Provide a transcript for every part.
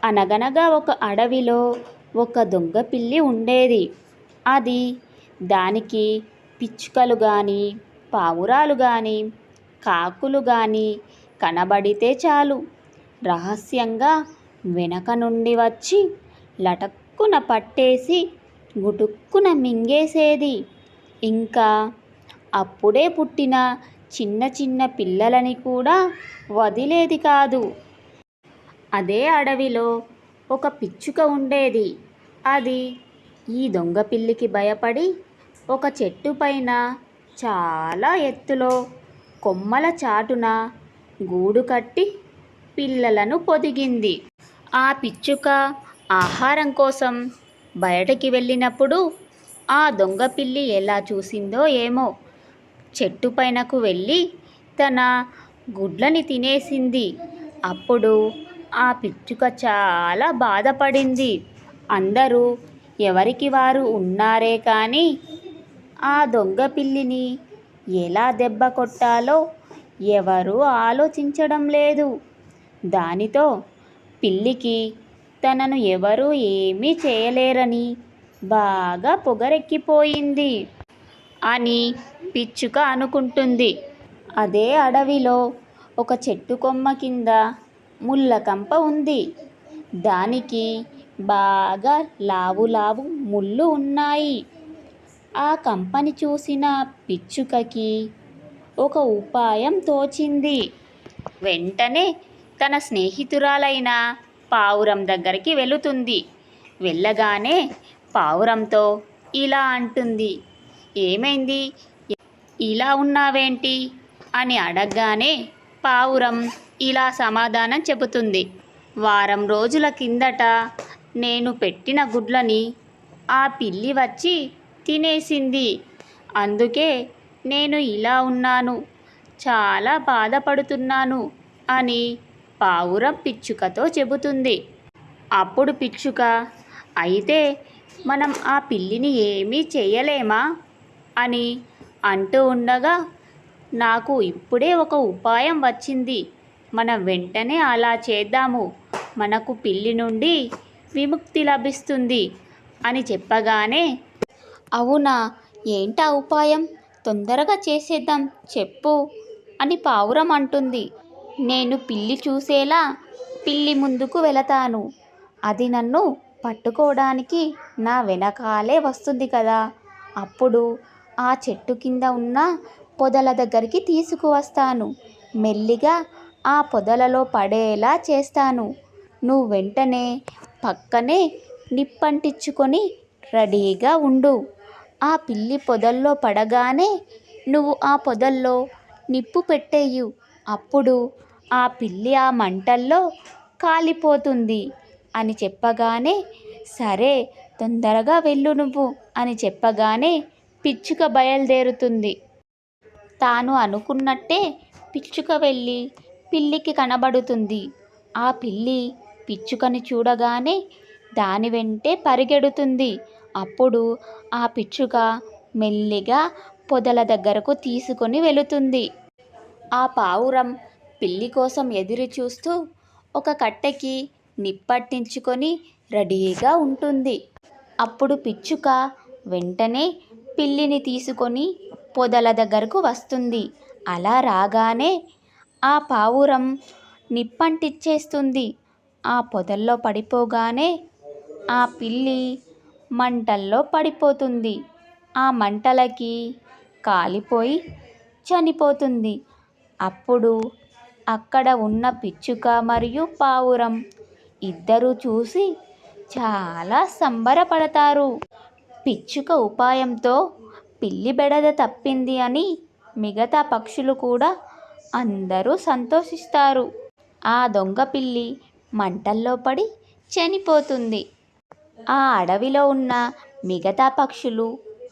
అనగనగా ఒక అడవిలో ఒక దొంగ పిల్లి ఉండేది. అది దానికి పిచ్చుకలు గాని, పావురాలు గాని, కాకులు గాని కనబడితే చాలు రహస్యంగా వెనక నుండి వచ్చి లటక్కున పట్టేసి గుటుక్కున మింగేసేది. ఇంకా అప్పుడే పుట్టిన చిన్న చిన్న పిల్లలని కూడా వదిలేది కాదు. అదే అడవిలో ఒక పిచ్చుక ఉండేది. అది ఈ దొంగ పిల్లికి భయపడి ఒక చెట్టు పైన చాలా ఎత్తులో కొమ్మల చాటున గూడు కట్టి పిల్లలను పొదిగింది. ఆ పిచ్చుక ఆహారం కోసం బయటికి వెళ్ళినప్పుడు ఆ దొంగ పిల్లి ఎలా చూసిందో ఏమో, చెట్టు పైనకు వెళ్ళి తన గుడ్లని తినేసింది. అప్పుడు ఆ పిచ్చుక చాలా బాధపడింది. అందరూ ఎవరికి వారు ఉన్నారే కానీ ఆ దొంగ పిల్లిని ఎలా దెబ్బ కొట్టాలో ఎవరూ ఆలోచించడం లేదు. దానితో పిల్లికి తనను ఎవరూ ఏమీ చేయలేరని బాగా పొగరెక్కిపోయింది అని పిచ్చుక అనుకుంటుంది. అదే అడవిలో ఒక చెట్టు కొమ్మ కింద ముళ్ళ కంప ఉంది. దానికి బాగా లావు లావు ముళ్ళు ఉన్నాయి. ఆ కంపని చూసిన పిచ్చుకకి ఒక ఉపాయం తోచింది. వెంటనే తన స్నేహితురాలైన పావురం దగ్గరికి వెళుతుంది. వెళ్ళగానే పావురంతో ఇలా అంటుంది, ఏమైంది, ఇలా ఉన్నావేంటి అని అడగగానే పావురం ఇలా సమాధానం చెబుతుంది. వారం రోజుల కిందట నేను పెట్టిన గుడ్లని ఆ పిల్లి వచ్చి తినేసింది. అందుకే నేను ఇలా ఉన్నాను, చాలా బాధపడుతున్నాను అని పావురం పిచ్చుకతో చెబుతుంది. అప్పుడు పిచ్చుక, అయితే మనం ఆ పిల్లిని ఏమీ చేయలేమా అని అంటూ ఉండగా, నాకు ఇప్పుడే ఒక ఉపాయం వచ్చింది, మనం వెంటనే అలా చేద్దాము, మనకు పిల్లి నుండి విముక్తి లభిస్తుంది అని చెప్పగానే, అవునా, ఏంటా ఉపాయం, తొందరగా చేసేద్దాం చెప్పు అని పావురం అంటుంది. నేను పిల్లి చూసేలా పిల్లి ముందుకు వెళతాను. అది నన్ను పట్టుకోవడానికి నా వెనకాలే వస్తుంది కదా. అప్పుడు ఆ చెట్టు కింద ఉన్న పొదల దగ్గరికి తీసుకువస్తాను. మెల్లిగా ఆ పొదలలో పడేలా చేస్తాను. నువ్వు వెంటనే పక్కనే నిప్పంటించుకొని రెడీగా ఉండు. ఆ పిల్లి పొదల్లో పడగానే నువ్వు ఆ పొదల్లో నిప్పు పెట్టేయు. అప్పుడు ఆ పిల్లి ఆ మంటల్లో కాలిపోతుంది అని చెప్పగానే, సరే తొందరగా వెళ్ళు నువ్వు అని చెప్పగానే పిచ్చుక బయలుదేరుతుంది. తాను అనుకున్నట్టే పిచ్చుక వెళ్ళి పిల్లికి కనబడుతుంది. ఆ పిల్లి పిచ్చుకని చూడగానే దాని వెంటే పరిగెడుతుంది. అప్పుడు ఆ పిచ్చుక మెల్లిగా పొదల దగ్గరకు తీసుకొని వెళుతుంది. ఆ పావురం పిల్లి కోసం ఎదురు చూస్తూ ఒక కట్టెకి నిప్పట్టించుకొని రెడీగా ఉంటుంది. అప్పుడు పిచ్చుక వెంటనే పిల్లిని తీసుకొని పొదల దగ్గరకు వస్తుంది. అలా రాగానే ఆ పావురం నిప్పంటించేస్తుంది. ఆ పొదల్లో పడిపోగానే ఆ పిల్లి మంటల్లో పడిపోతుంది. ఆ మంటలకి కాలిపోయి చనిపోతుంది. అప్పుడు అక్కడ ఉన్న పిచ్చుక మరియు పావురం ఇద్దరూ చూసి చాలా సంబరపడతారు. పిచ్చుక ఉపాయంతో పిల్లి బెడద తప్పింది అని మిగతా పక్షులు కూడా అందరూ సంతోషిస్తారు. ఆ దొంగ పిల్లి మంటల్లో పడి చనిపోతుంది. ఆ అడవిలో ఉన్న మిగతా పక్షులు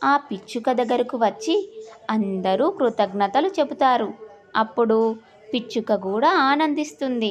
ఆ పిచ్చుక దగ్గరకు వచ్చి అందరూ కృతజ్ఞతలు చెబుతారు. అప్పుడు పిచ్చుక కూడా ఆనందిస్తుంది.